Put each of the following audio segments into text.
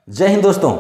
जय हिंद दोस्तों।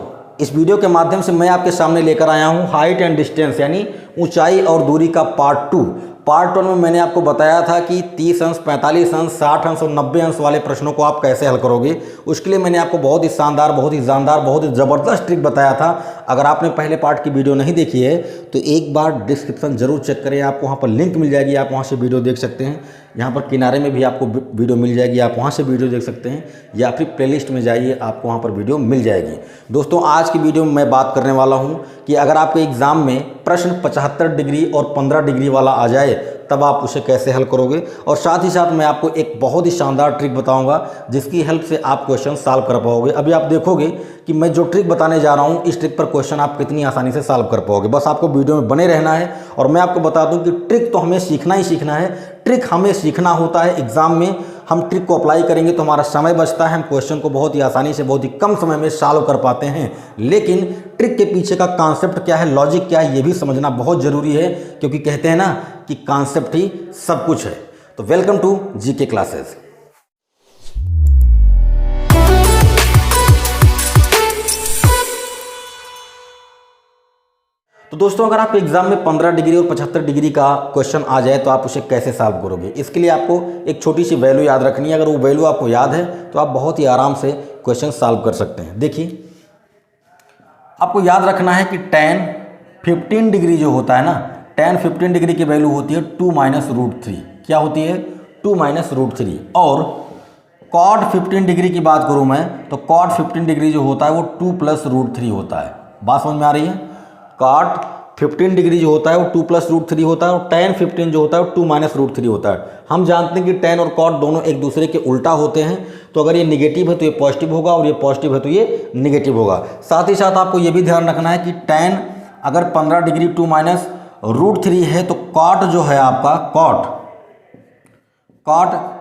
इस वीडियो के माध्यम से मैं आपके सामने लेकर आया हूं हाइट एंड डिस्टेंस यानी ऊंचाई और दूरी का पार्ट 2। पार्ट 1 में मैंने आपको बताया था कि 30 अंश, 45 अंश, 60 अंश और 90 अंश वाले प्रश्नों को आप कैसे हल करोगे। उसके लिए मैंने आपको बहुत ही शानदार, बहुत ही जानदार, बहुत ही ज़बरदस्त ट्रिक बताया था। अगर आपने पहले पार्ट की वीडियो नहीं देखी है तो एक बार डिस्क्रिप्शन जरूर चेक करें, आपको वहाँ पर लिंक मिल जाएगी, आप वहाँ से वीडियो देख सकते हैं। यहाँ पर किनारे में भी आपको वीडियो मिल जाएगी, आप वहाँ से वीडियो देख सकते हैं, या फिर प्लेलिस्ट में जाइए, आपको वहाँ पर वीडियो मिल जाएगी। दोस्तों, आज की वीडियो में मैं बात करने वाला हूँ कि अगर आपके एग्ज़ाम में प्रश्न 75 डिग्री और 15 डिग्री वाला आ जाए तब आप उसे कैसे हल करोगे। और साथ ही साथ मैं आपको एक बहुत ही शानदार ट्रिक बताऊंगा जिसकी हेल्प से आप क्वेश्चन सॉल्व कर पाओगे। अभी आप देखोगे कि मैं जो ट्रिक बताने जा रहा हूं, इस ट्रिक पर क्वेश्चन आप कितनी आसानी से सॉल्व कर पाओगे। बस आपको वीडियो में बने रहना है। और मैं आपको बता दूं कि ट्रिक तो हमें सीखना ही सीखना है। ट्रिक हमें सीखना होता है एग्जाम में। हम ट्रिक को अप्लाई करेंगे तो हमारा समय बचता है, हम क्वेश्चन को बहुत ही आसानी से, बहुत ही कम समय में सॉल्व कर पाते हैं। लेकिन ट्रिक के पीछे का कॉन्सेप्ट क्या है, लॉजिक क्या है, ये भी समझना बहुत ज़रूरी है, क्योंकि कहते हैं ना कि कॉन्सेप्ट ही सब कुछ है। तो वेलकम टू जीके क्लासेस। तो दोस्तों, अगर आपके एग्जाम में 15 डिग्री और 75 डिग्री का क्वेश्चन आ जाए तो आप उसे कैसे सॉल्व करोगे। इसके लिए आपको एक छोटी सी वैल्यू याद रखनी है। अगर वो वैल्यू आपको याद है तो आप बहुत ही आराम से क्वेश्चन सॉल्व कर सकते हैं। देखिए, आपको याद रखना है कि tan 15 डिग्री जो होता है ना, tan 15 डिग्री की वैल्यू होती है 2 - √3। क्या होती है? 2 - √3। और cot 15 डिग्री की बात करूँ मैं तो cot 15 डिग्री जो होता है वो 2 + √3 होता है। बात समझ में आ रही है? cot 15 डिग्री जो होता है वो 2 + √3 होता है, और tan 15 जो होता है वो 2 - √3 होता है। हम जानते हैं कि tan और cot दोनों एक दूसरे के उल्टा होते हैं, तो अगर ये निगेटिव है तो ये पॉजिटिव होगा, और ये पॉजिटिव है तो ये निगेटिव होगा। साथ ही साथ आपको ये भी ध्यान रखना है कि tan अगर 15 डिग्री 2 - √3 है तो cot जो है आपका cot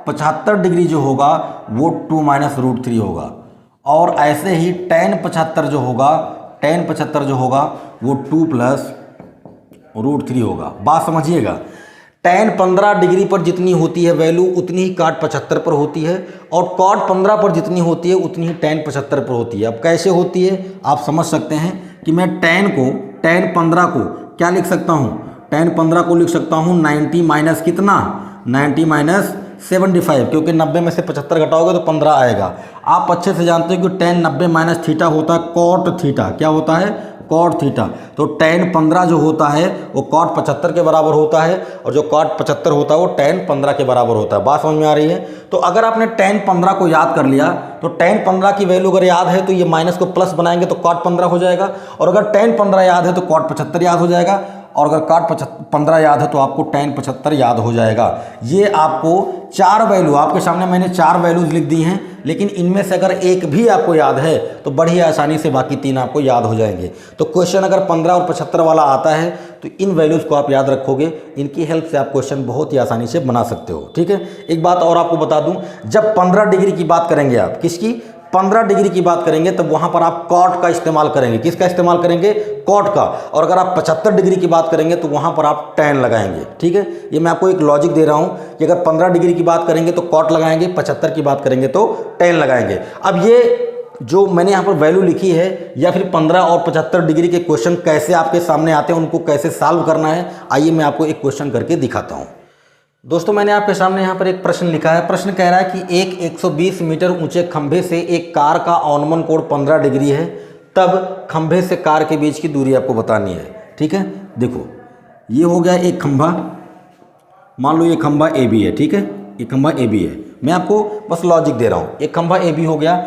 75 डिग्री जो होगा वो 2 - √3 होगा। और ऐसे ही tan 75 जो होगा वो 2 + √3 होगा। बात समझिएगा, tan 15 डिग्री पर जितनी होती है वैल्यू उतनी ही cot 75 पर होती है, और cot 15 पर जितनी होती है उतनी ही tan 75 पर होती है। अब कैसे होती है आप समझ सकते हैं कि मैं tan 15 को क्या लिख सकता हूँ? tan 15 को लिख सकता हूँ 90 माइनस कितना? 90 - 75, क्योंकि 90 में से 75 घटाओगे तो 15 आएगा। आप अच्छे से जानते हो कि tan 90 - थीटा होता है cot थीटा। क्या होता है? cot theta. तो tan 15 जो होता है वो cot 75 के बराबर होता है, और जो cot 75 होता है वो tan 15 के बराबर होता है। बात समझ में आ रही है? तो अगर आपने tan 15 को याद कर लिया तो tan 15 की वैल्यू अगर याद है तो ये माइनस को प्लस बनाएंगे तो cot 15 हो जाएगा, और अगर tan 15 याद है तो cot 75 याद हो जाएगा, और अगर cot 15 याद है तो आपको tan 75 याद हो जाएगा। ये आपको 4 वैल्यू, आपके सामने मैंने 4 वैल्यूज लिख दी हैं, लेकिन इनमें से अगर एक भी आपको याद है तो बड़ी आसानी से बाकी 3 आपको याद हो जाएंगे। तो क्वेश्चन अगर 15 और 75 वाला आता है तो इन वैल्यूज़ को आप याद रखोगे, इनकी हेल्प से आप क्वेश्चन बहुत ही आसानी से बना सकते हो। ठीक है, एक बात और आपको बता दूं, जब 15 डिग्री की बात करेंगे आप, किसकी? 15 डिग्री की बात करेंगे तब वहां पर आप cot का इस्तेमाल करेंगे। किसका इस्तेमाल करेंगे? cot का। और अगर आप 75 डिग्री की बात करेंगे तो वहां पर आप tan लगाएंगे। ठीक है, ये मैं आपको एक लॉजिक दे रहा हूं कि अगर 15 डिग्री की बात करेंगे तो cot लगाएंगे, 75 की बात करेंगे तो tan लगाएंगे। अब ये जो मैंने यहाँ पर वैल्यू लिखी है, या फिर 15 और 75 डिग्री के क्वेश्चन कैसे आपके सामने आते हैं, उनको कैसे सॉल्व करना है, आइए मैं आपको एक क्वेश्चन करके दिखाता हूँ। दोस्तों, मैंने आपके सामने यहाँ पर एक प्रश्न लिखा है। प्रश्न कह रहा है कि एक 120 मीटर ऊंचे खंभे से एक कार का ऑनमन कोण 15 डिग्री है, तब खंभे से कार के बीच की दूरी आपको बतानी है। ठीक है, देखो ये हो गया एक खंभा, मान लो ये खंभा AB है। ठीक है, ये खंभा AB है, मैं आपको बस लॉजिक दे रहा हूँ। एक खंभा AB हो गया,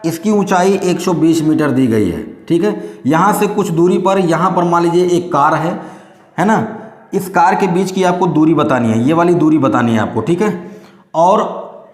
इसकी ऊंचाई 120 मीटर दी गई है। ठीक है, यहाँ से कुछ दूरी पर, यहाँ पर मान लीजिए एक कार है ना, इस कार के बीच की आपको दूरी बतानी है, ये वाली दूरी बतानी है आपको। ठीक है, और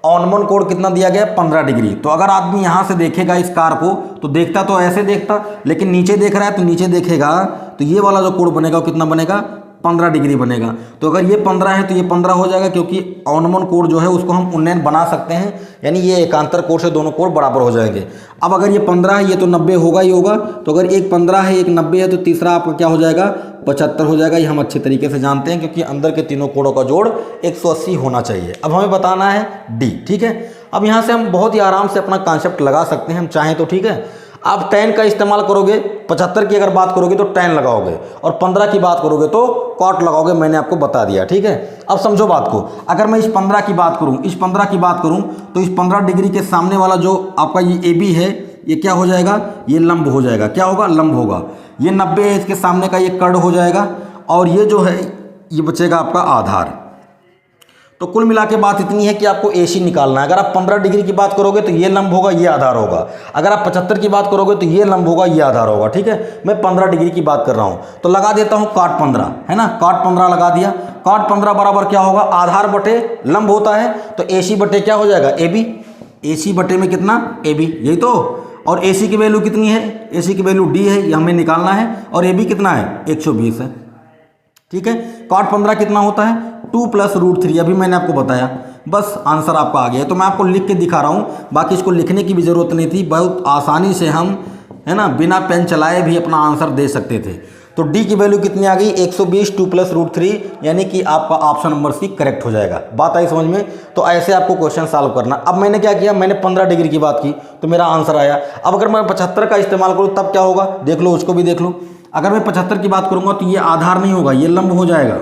ऑनमन कोण कितना दिया गया है? 15 डिग्री। तो अगर आदमी यहाँ से देखेगा इस कार को तो देखता तो ऐसे देखता, लेकिन नीचे देख रहा है तो नीचे देखेगा तो ये वाला जो कोण बनेगा वो कितना बनेगा? 15 डिग्री बनेगा। तो अगर ये 15 है तो ये 15 हो जाएगा, क्योंकि ऑनमन कोण जो है उसको हम उन्नयन बना सकते हैं, यानी ये एकांतर कोण से दोनों कोण बराबर हो जाएंगे। अब अगर ये 15 है, ये तो 90 होगा ही होगा, तो अगर एक 15 है एक 90 है तो तीसरा आपका क्या हो जाएगा? 75 हो जाएगा। ये हम अच्छे तरीके से जानते हैं, क्योंकि अंदर के तीनों कोणों का जोड़ 180 होना चाहिए। अब हमें बताना है D। ठीक है, अब यहाँ से हम बहुत ही आराम से अपना कॉन्सेप्ट लगा सकते हैं हम चाहें तो। ठीक है, आप tan का इस्तेमाल करोगे, 75 की अगर बात करोगे तो tan लगाओगे, और 15 की बात करोगे तो cot लगाओगे, मैंने आपको बता दिया, ठीक है। अब समझो बात को, अगर मैं इस 15 की बात करूं, तो इस 15 डिग्री के सामने वाला जो आपका ये AB है, ये क्या हो जाएगा, ये लंब हो जाएगा, क्या होगा, लंब होगा। ये 90 है, इसके सामने का ये कर्ण हो जाएगा, और ये जो है ये बचेगा आपका आधार। तो कुल मिला के बात इतनी है कि आपको AC निकालना है। अगर आप 15 डिग्री की बात करोगे तो ये लंब होगा, ये आधार होगा। अगर आप 75 की बात करोगे तो ये लंब होगा, ये आधार होगा, ठीक है। मैं 15 डिग्री की बात कर रहा हूँ, तो लगा देता हूँ cot 15, है ना, cot 15 लगा दिया। cot 15 बराबर क्या होगा, आधार बटे लंब होता है, तो AC बटे क्या हो जाएगा, AB। AC बटे में कितना, AB, यही तो। और AC की वैल्यू कितनी है, AC की वैल्यू D है, ये हमें निकालना है, और AB कितना है, 120 है, ठीक है। cot 15 कितना होता है, 2 + √3, अभी मैंने आपको बताया, बस आंसर आपका आ गया। तो मैं आपको लिख के दिखा रहा हूँ, बाकी इसको लिखने की भी ज़रूरत नहीं थी, बहुत आसानी से हम, है ना, बिना पेन चलाए भी अपना आंसर दे सकते थे। तो D की वैल्यू कितनी आ गई, 120, 2 + √3, यानी कि आपका ऑप्शन नंबर C करेक्ट हो जाएगा। बात आई समझ में। तो ऐसे आपको क्वेश्चन सॉल्व करना। अब मैंने क्या किया, मैंने 15 डिग्री की बात की तो मेरा आंसर आया। अब अगर मैं 75 का इस्तेमाल करूँ तब क्या होगा, देख लो, उसको भी देख लो। अगर मैं 75 की बात करूँगा तो ये आधार नहीं होगा, ये लंब हो जाएगा,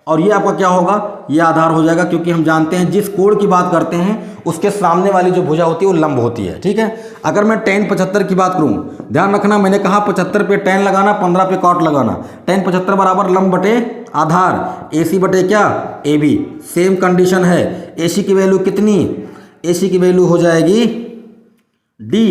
और ये आपका क्या होगा, ये आधार हो जाएगा, क्योंकि हम जानते हैं जिस कोण की बात करते हैं उसके सामने वाली जो भुजा होती है वो लंब होती है, ठीक है। अगर मैं tan 75 की बात करूं, ध्यान रखना, मैंने कहा 75 पे tan लगाना, 15 पे cot लगाना। tan 75 बराबर लंब बटे आधार, AC बटे क्या, AB। सेम कंडीशन है, AC की वैल्यू कितनी, AC की वैल्यू हो जाएगी D,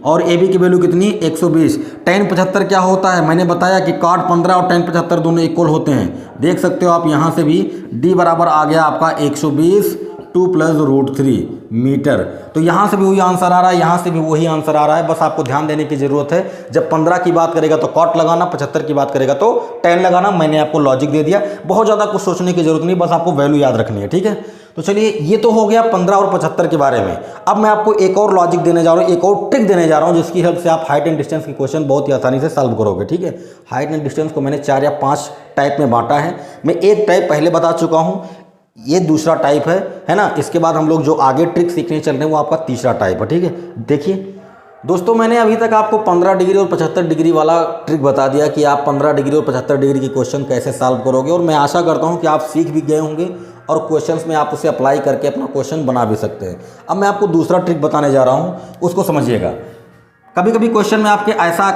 और AB की वैल्यू कितनी, 120। tan 75 क्या होता है, मैंने बताया कि cot 15 और tan 75 दोनों इक्वल होते हैं। देख सकते हो आप यहाँ से भी, D बराबर आ गया आपका 120, 2 + √3 मीटर। तो यहाँ से भी वही आंसर आ रहा है, यहाँ से भी वही आंसर आ रहा है। बस आपको ध्यान देने की ज़रूरत है, जब 15 की बात करेगा तो cot लगाना, 75 की बात करेगा तो tan लगाना। मैंने आपको लॉजिक दे दिया, बहुत ज़्यादा कुछ सोचने की ज़रूरत नहीं, बस आपको वैल्यू याद रखनी है, ठीक है। तो चलिए, ये तो हो गया 15 और 75 के बारे में। अब मैं आपको एक और लॉजिक देने जा रहा हूँ, एक और ट्रिक देने जा रहा हूँ, जिसकी हेल्प से आप हाइट एंड डिस्टेंस की क्वेश्चन बहुत ही आसानी से सॉल्व करोगे, ठीक है। हाइट एंड डिस्टेंस को मैंने 4 या 5 टाइप में बांटा है। मैं एक टाइप पहले बता चुका हूँ, ये दूसरा टाइप है ना। इसके बाद हम लोग जो आगे ट्रिक सीखने चल रहे हैं वो आपका तीसरा टाइप है, ठीक है। देखिए दोस्तों, मैंने अभी तक आपको 15 डिग्री और 75 डिग्री वाला ट्रिक बता दिया कि आप 15 डिग्री और 75 डिग्री की क्वेश्चन कैसे सॉल्व करोगे, और मैं आशा करता हूं कि आप सीख भी गए होंगे और क्वेश्चंस में आप उसे अप्लाई करके अपना क्वेश्चन बना भी सकते हैं। अब मैं आपको दूसरा ट्रिक बताने जा रहा हूं, उसको समझिएगा। कभी कभी क्वेश्चन में आपके ऐसा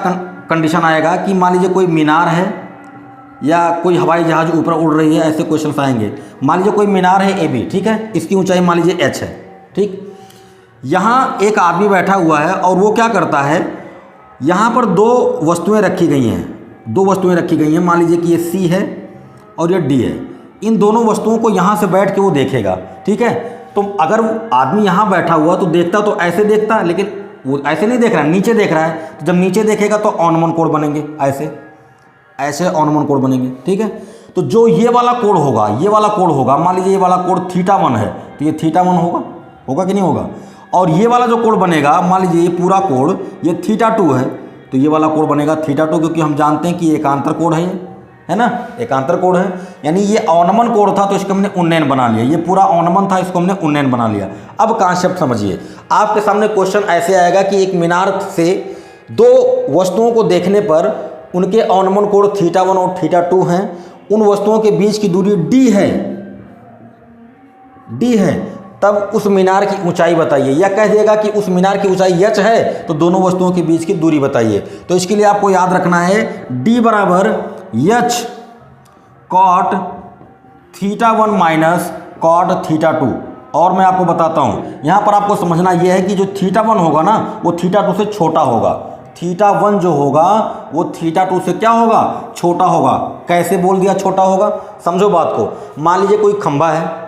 कंडीशन आएगा कि मान लीजिए कोई मीनार है या कोई हवाई जहाज ऊपर उड़ रही है, ऐसे क्वेश्चन आएंगे। मान लीजिए कोई मीनार है AB, ठीक है, इसकी ऊंचाई मान लीजिए H है, ठीक। यहाँ एक आदमी बैठा हुआ है और वो क्या करता है, यहाँ पर 2 वस्तुएं रखी गई हैं, 2 वस्तुएं रखी गई हैं। मान लीजिए कि ये C है और ये D है। इन दोनों वस्तुओं को यहाँ से बैठ के वो देखेगा, ठीक है। तो अगर आदमी यहाँ बैठा हुआ तो देखता तो ऐसे देखता, लेकिन वो ऐसे नहीं देख रहा है, नीचे देख रहा है। तो जब नीचे देखेगा तो ऑनमन कोण बनेंगे, ऐसे ऑनमन कोण बनेंगे, ठीक है। तो जो ये वाला कोण होगा, ये वाला कोण होगा, मान लीजिए ये वाला कोण θ1 है, तो ये θ1 होगा कि नहीं होगा। और ये वाला जो कोण बनेगा, मान लीजिए ये पूरा कोण ये θ2 है, तो ये वाला कोण बनेगा θ2, क्योंकि हम जानते हैं कि ये एकांतर कोण है, है ना, एकांतर कोण है। यानी ये अवनमन कोण था तो इसको हमने उन्नयन बना लिया, ये पूरा अवनमन था, इसको हमने उन्नयन बना लिया। अब कॉन्सेप्ट समझिए, आपके सामने क्वेश्चन ऐसे आएगा कि एक मीनार से 2 वस्तुओं को देखने पर उनके अवनमन कोण θ1 और θ2 हैं। उन वस्तुओं के बीच की दूरी D है, तब उस मीनार की ऊंचाई बताइए, या कह देगा कि उस मीनार की ऊंचाई h है, तो दोनों वस्तुओं के बीच की दूरी बताइए। तो इसके लिए आपको याद रखना है D बराबर h cot θ1 माइनस cot θ2। और मैं आपको बताता हूँ, यहाँ पर आपको समझना यह है कि जो θ1 होगा ना, वो θ2 से छोटा होगा। θ1 जो होगा वो θ2 से क्या होगा, छोटा होगा। कैसे बोल दिया छोटा होगा, समझो बात को। मान लीजिए कोई खंभा है,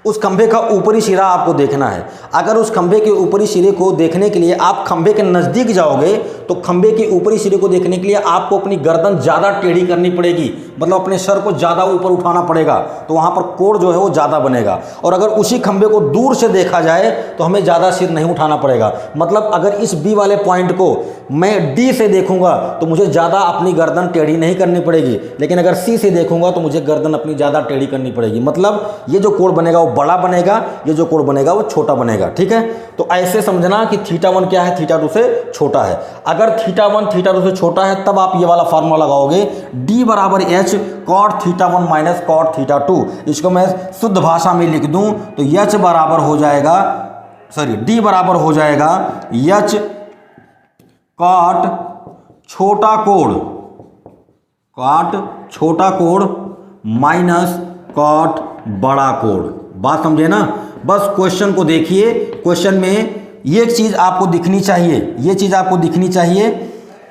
उस खंभे का ऊपरी सिरा आपको देखना है। अगर उस खंभे के ऊपरी सिरे को देखने के लिए आप खंभे के नज़दीक जाओगे, तो खंभे के ऊपरी सिरे को देखने के लिए आपको अपनी गर्दन ज़्यादा टेढ़ी करनी पड़ेगी, मतलब अपने सर को ज़्यादा ऊपर उठाना पड़ेगा, तो वहाँ पर कोण जो है वो ज़्यादा बनेगा। और अगर उसी खंभे को दूर से देखा जाए तो हमें ज़्यादा सिर नहीं उठाना पड़ेगा। मतलब अगर इस B वाले पॉइंट को मैं डी से देखूंगा तो मुझे ज़्यादा अपनी गर्दन टेढ़ी नहीं करनी पड़ेगी, लेकिन अगर सी से देखूंगा तो मुझे गर्दन अपनी ज़्यादा टेढ़ी करनी पड़ेगी। मतलब ये जो कोण बनेगा वो बड़ा बनेगा, ये जो कोण बनेगा वो छोटा बनेगा। ठीक है, तो ऐसे समझना कि θ1 क्या है, θ2 से छोटा है। अगर θ1 θ2 से छोटा है तब आप ये वाला फार्मूला लगाओगे, d बराबर h cot θ1 माइनस cot θ2। इसको मैं शुद्ध भाषा में लिख दूं तो h बराबर हो जाएगा, सॉरी d बराबर हो जाएगा h cot छोटा कोण, cot छोटा कोण माइनस cot बड़ा कोण। बात समझे ना? बस क्वेश्चन को देखिए, क्वेश्चन में ये चीज़ आपको दिखनी चाहिए, ये चीज़ आपको दिखनी चाहिए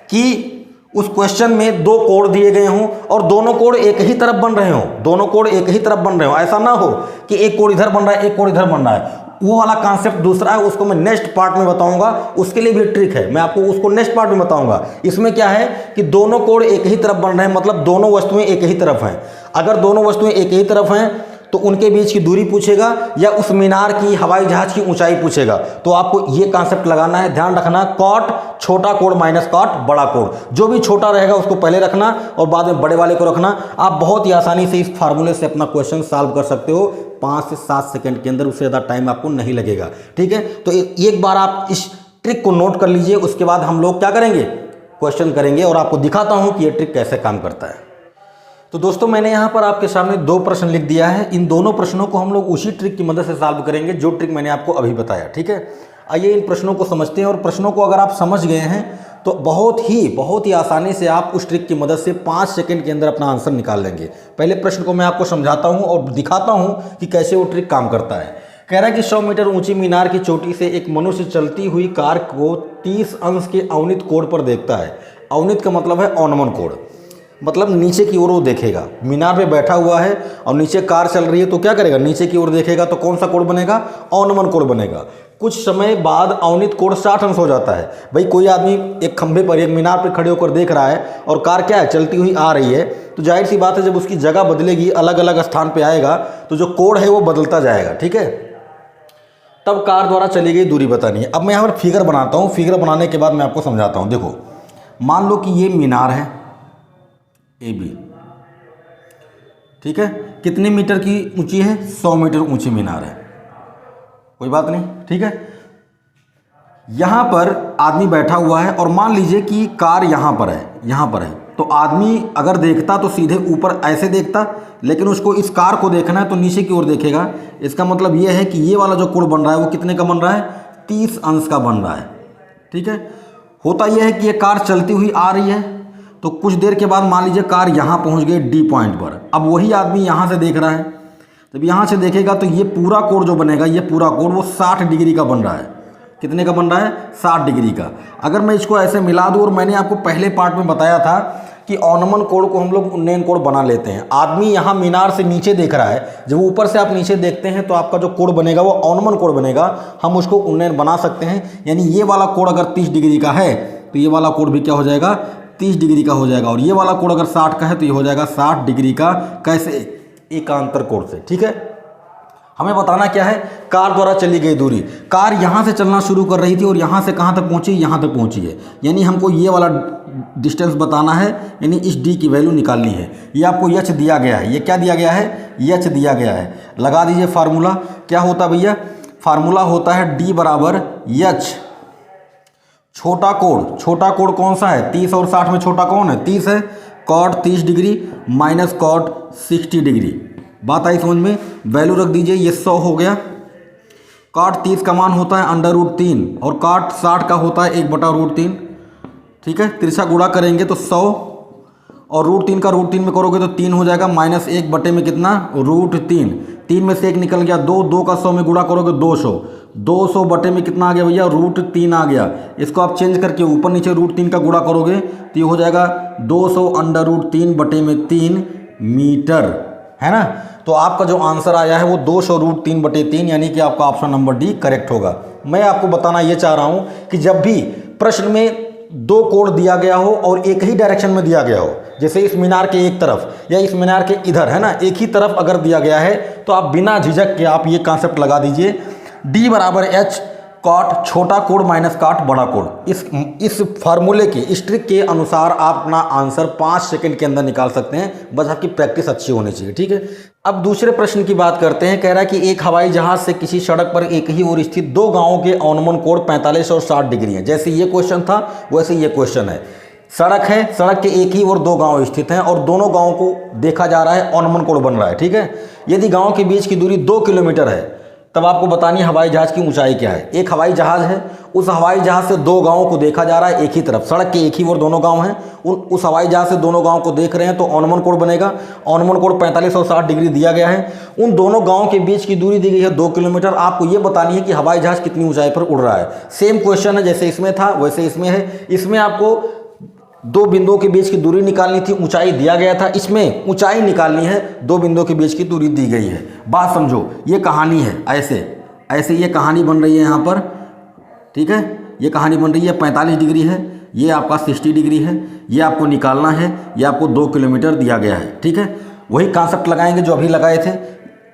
कि उस क्वेश्चन में दो कोण दिए गए हों और दोनों कोण एक ही तरफ बन रहे हों, दोनों कोण एक ही तरफ बन रहे हों। ऐसा ना हो कि एक कोण इधर बन रहा है, एक कोण इधर बन रहा है। वो वाला कॉन्सेप्ट दूसरा है, उसको मैं नेक्स्ट पार्ट में बताऊंगा। उसके लिए भी ट्रिक है, मैं आपको उसको नेक्स्ट पार्ट में बताऊंगा। इसमें क्या है कि दोनों कोण एक ही तरफ बन रहे हैं, मतलब दोनों वस्तुएं एक ही तरफ हैं। अगर दोनों वस्तुएं एक ही तरफ हैं तो उनके बीच की दूरी पूछेगा या उस मीनार की, हवाई जहाज की ऊंचाई पूछेगा। तो आपको ये कॉन्सेप्ट लगाना है, ध्यान रखना, कॉट छोटा कोण माइनस कॉट बड़ा कोण। जो भी छोटा रहेगा उसको पहले रखना और बाद में बड़े वाले को रखना। आप बहुत ही आसानी से इस फार्मूले से अपना क्वेश्चन सॉल्व कर सकते हो 5 से 7 सेकंड के अंदर, उससे ज़्यादा टाइम आपको नहीं लगेगा। ठीक है, तो एक बार आप इस ट्रिक को नोट कर लीजिए। उसके बाद हम लोग क्या करेंगे, क्वेश्चन करेंगे और आपको दिखाता हूँ कि ये ट्रिक कैसे काम करता है। तो दोस्तों मैंने यहाँ पर आपके सामने 2 प्रश्न लिख दिया है। इन दोनों प्रश्नों को हम लोग उसी ट्रिक की मदद से सॉल्व करेंगे जो ट्रिक मैंने आपको अभी बताया। ठीक है, आइए इन प्रश्नों को समझते हैं। और प्रश्नों को अगर आप समझ गए हैं तो बहुत ही आसानी से आप उस ट्रिक की मदद से 5 सेकंड के अंदर अपना आंसर निकाल लेंगे। पहले प्रश्न को मैं आपको समझाता हूँ और दिखाता हूँ कि कैसे वो ट्रिक काम करता है। कह रहा है कि 100 मीटर ऊंची मीनार की चोटी से एक मनुष्य चलती हुई कार को 30 अंश के अवनित कोण पर देखता है। अवनित का मतलब है अवनमन कोण, मतलब नीचे की ओर वो देखेगा। मीनार पे बैठा हुआ है और नीचे कार चल रही है तो क्या करेगा, नीचे की ओर देखेगा। तो कौन सा कोण बनेगा, अवनमन कोण बनेगा। कुछ समय बाद अवनित कोण 60 अंश हो जाता है। भाई कोई आदमी एक खंभे पर, एक मीनार पर खड़े होकर देख रहा है और कार क्या है, चलती हुई आ रही है। तो जाहिर सी बात है जब उसकी जगह बदलेगी, अलग अलग स्थान पर आएगा तो जो कोण है वो बदलता जाएगा। ठीक है, तब कार द्वारा चली गई दूरी बतानी है। अब मैं यहाँ पर फिगर बनाता हूँ, फिगर बनाने के बाद मैं आपको समझाता हूँ। देखो, मान लो कि ये मीनार है AB, ठीक है, कितने मीटर की ऊंची है, 100 मीटर ऊंची मीनार है, कोई बात नहीं। ठीक है, यहां पर आदमी बैठा हुआ है और मान लीजिए कि कार यहां पर है, यहां पर है। तो आदमी अगर देखता तो सीधे ऊपर ऐसे देखता, लेकिन उसको इस कार को देखना है तो नीचे की ओर देखेगा। इसका मतलब यह है कि ये वाला जो कोण बन रहा है वो कितने का बन रहा है, 30 अंश का बन रहा है। ठीक है, होता यह है कि ये कार चलती हुई आ रही है तो कुछ देर के बाद मान लीजिए कार यहाँ पहुँच गई D पॉइंट पर। अब वही आदमी यहाँ से देख रहा है, जब यहाँ से देखेगा तो ये पूरा कोण जो बनेगा, ये पूरा कोण वो 60 डिग्री का बन रहा है। कितने का बन रहा है, 60 डिग्री का। अगर मैं इसको ऐसे मिला दूँ, और मैंने आपको पहले पार्ट में बताया था कि अवनमन कोण को हम लोग उन्नयन कोण बना लेते हैं। आदमी यहाँ मीनार से नीचे देख रहा है, जब ऊपर से आप नीचे देखते हैं तो आपका जो कोण बनेगा वो अवनमन कोण बनेगा। हम उसको उन्नयन बना सकते हैं, यानी ये वाला कोण अगर 30 डिग्री का है तो ये वाला कोण भी क्या हो जाएगा, 30 डिग्री का हो जाएगा। और ये वाला कोण अगर 60 का है तो ये हो जाएगा 60 डिग्री का। कैसे, एकांतर कोण से। ठीक है, हमें बताना क्या है, कार द्वारा चली गई दूरी। कार यहाँ से चलना शुरू कर रही थी और यहाँ से कहाँ तक पहुँची, यहाँ तक पहुँची है। यानी हमको ये वाला डिस्टेंस बताना है, यानी इस d की वैल्यू निकालनी है। ये आपको h दिया गया है, ये क्या दिया गया है, h दिया गया है। लगा दीजिए फार्मूला। क्या होता है भैया, फार्मूला होता है d बराबर h छोटा कोण। छोटा कोण कौन सा है, 30 और 60 में छोटा कौन है, 30 है। Cot 30 degree minus cot 60 degree. बात आई समझ में, वैल्यू रख दीजिए, ये 100 हो गया। कॉट 30 का मान होता है √3 और कॉट 60 का होता है 1/√3। ठीक है, तिरछा गुणा करेंगे तो 100 और √3 का √3 में करोगे तो 3 हो जाएगा, माइनस 1 बटे में कितना, √3। 3 में से 1 निकल गया 2, 2 का 100 में गुणा करोगे 200। 200 बटे में कितना आ गया भैया, √3 आ गया। इसको आप चेंज करके ऊपर नीचे √3 का गुणा करोगे तो ये हो जाएगा 200 √3 बटे में 3 मीटर, है ना। तो आपका जो आंसर आया है वो 200 √3 बटे 3, यानी कि आपका ऑप्शन नंबर डी करेक्ट होगा। मैं आपको बताना ये चाह रहा हूँ कि जब भी प्रश्न में 2 कोण दिया गया हो और एक ही डायरेक्शन में दिया गया हो, जैसे इस मीनार के एक तरफ या इस मीनार के इधर, है ना, एक ही तरफ अगर दिया गया है तो आप बिना झिझक के आप ये कॉन्सेप्ट लगा दीजिए, d बराबर h काट छोटा कोण माइनस काट बड़ा कोण। इस फार्मूले के, इस ट्रिक के अनुसार आप अपना आंसर 5 सेकंड के अंदर निकाल सकते हैं, बस आपकी प्रैक्टिस अच्छी होनी चाहिए, ठीक है। अब दूसरे प्रश्न की बात करते हैं। कह रहा है कि एक हवाई जहाज से किसी सड़क पर एक ही ओर स्थित दो गांवों के अवनमन कोण 45 और 60 डिग्री है। जैसे ये क्वेश्चन था वैसे ये क्वेश्चन है। सड़क है, सड़क के एक ही ओर दो गांव स्थित हैं और दोनों गांवों को देखा जा रहा है, अवनमन कोण बन रहा है, ठीक है। यदि गांव के बीच की दूरी 2 किलोमीटर है तब आपको बतानी है हवाई जहाज की ऊंचाई क्या है। एक हवाई जहाज है, उस हवाई जहाज से दो गांवों को देखा जा रहा है एक ही तरफ, सड़क के एक ही ओर दोनों गांव हैं, उस हवाई जहाज से दोनों गांव को देख रहे हैं तो अवनमन कोण बनेगा। अवनमन कोण 45 और 60 डिग्री दिया गया है। उन दोनों गांवों के बीच की दूरी दी गई है 2 किलोमीटर। आपको ये बतानी है कि हवाई जहाज कितनी ऊंचाई पर उड़ रहा है। सेम क्वेश्चन है, जैसे इसमें था वैसे इसमें है। इसमें आपको दो बिंदुओं के बीच की दूरी निकालनी थी, ऊंचाई दिया गया था। इसमें ऊंचाई निकालनी है, दो बिंदुओं के बीच की दूरी दी गई है। बात समझो, ये कहानी है, ऐसे ये कहानी बन रही है यहाँ पर, ठीक है। ये कहानी बन रही है 45 डिग्री है, ये आपका 60 डिग्री है, ये आपको निकालना है, ये आपको 2 किलोमीटर दिया गया है, ठीक है। वही कॉन्सेप्ट लगाएंगे जो अभी लगाए थे।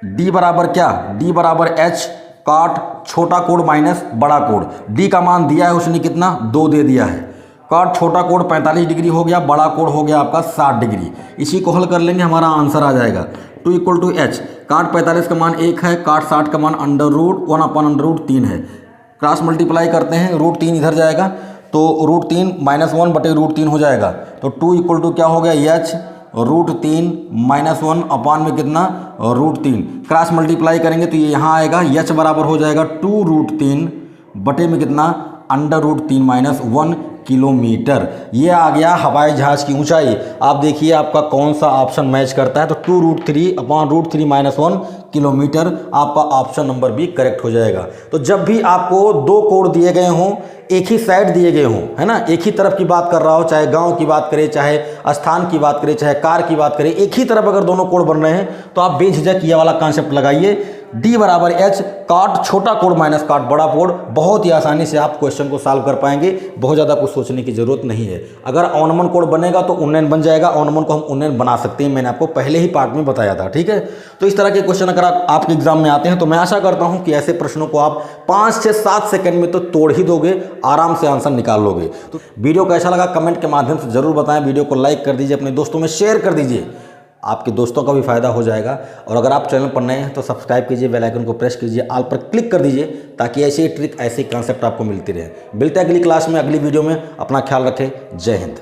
डी बराबर क्या, डी बराबर एच काट छोटा कोण माइनस बड़ा कोण। डी का मान दिया है उसने कितना, 2 दे दिया है। काट छोटा कोण 45 डिग्री हो गया, बड़ा कोण हो गया आपका 60 डिग्री। इसी को हल कर लेंगे, हमारा आंसर आ जाएगा 2 = h। काट 45 का मान 1 है, काट 60 का मान √1/√3 है। क्रॉस मल्टीप्लाई करते हैं, √3 इधर जाएगा तो √3 -1 बटे √3 हो जाएगा। तो 2 = क्या हो गया, h √3 -1 अपान में कितना, √3। क्रॉस मल्टीप्लाई करेंगे तो ये यहाँ आएगा, h बराबर हो जाएगा 2√3 बटे में कितना, √3 - 1 किलोमीटर। ये आ गया हवाई जहाज की ऊंचाई। आप देखिए आपका कौन सा ऑप्शन मैच करता है। तो 2√3/√3 - 1 किलोमीटर आपका ऑप्शन नंबर भी करेक्ट हो जाएगा। तो जब भी आपको दो कोण दिए गए हों, एक ही साइड दिए गए हों, है ना, एक ही तरफ की बात कर रहा हो, चाहे गांव की बात करें, चाहे स्थान की बात करें, चाहे कार की बात करें, एक ही तरफ अगर दोनों कोण बन रहे हैं तो आप बेझिझक ये वाला कॉन्सेप्ट लगाइए। डी बराबर एच काट छोटा कोण माइनस काट बड़ा कोण। बहुत ही आसानी से आप क्वेश्चन को सॉल्व कर पाएंगे, बहुत ज़्यादा कुछ सोचने की जरूरत नहीं है। अगर अवनमन कोण बनेगा तो उन्नयन बन जाएगा, अवनमन को हम उन्नयन बना सकते हैं, मैंने आपको पहले ही पार्ट में बताया था, ठीक है। तो इस तरह के क्वेश्चन अगर आपके एग्जाम में आते हैं तो मैं आशा करता हूं कि ऐसे प्रश्नों को आप 5 से 7 सेकंड में तो तोड़ ही दोगे, आराम से आंसर निकाल लोगे। तो वीडियो कैसा लगा कमेंट के माध्यम से जरूर बताएं। वीडियो को लाइक कर दीजिए, अपने दोस्तों में शेयर कर दीजिए, आपके दोस्तों का भी फायदा हो जाएगा। और अगर आप चैनल पर नए हैं तो सब्सक्राइब कीजिए, बेल आइकन को प्रेस कीजिए, ऑल पर क्लिक कर दीजिए ताकि ऐसे ही ट्रिक, ऐसे ही कॉन्सेप्ट आपको मिलती रहे। मिलते हैं अगली क्लास में, अगली वीडियो में। अपना ख्याल रखें। जय हिंद।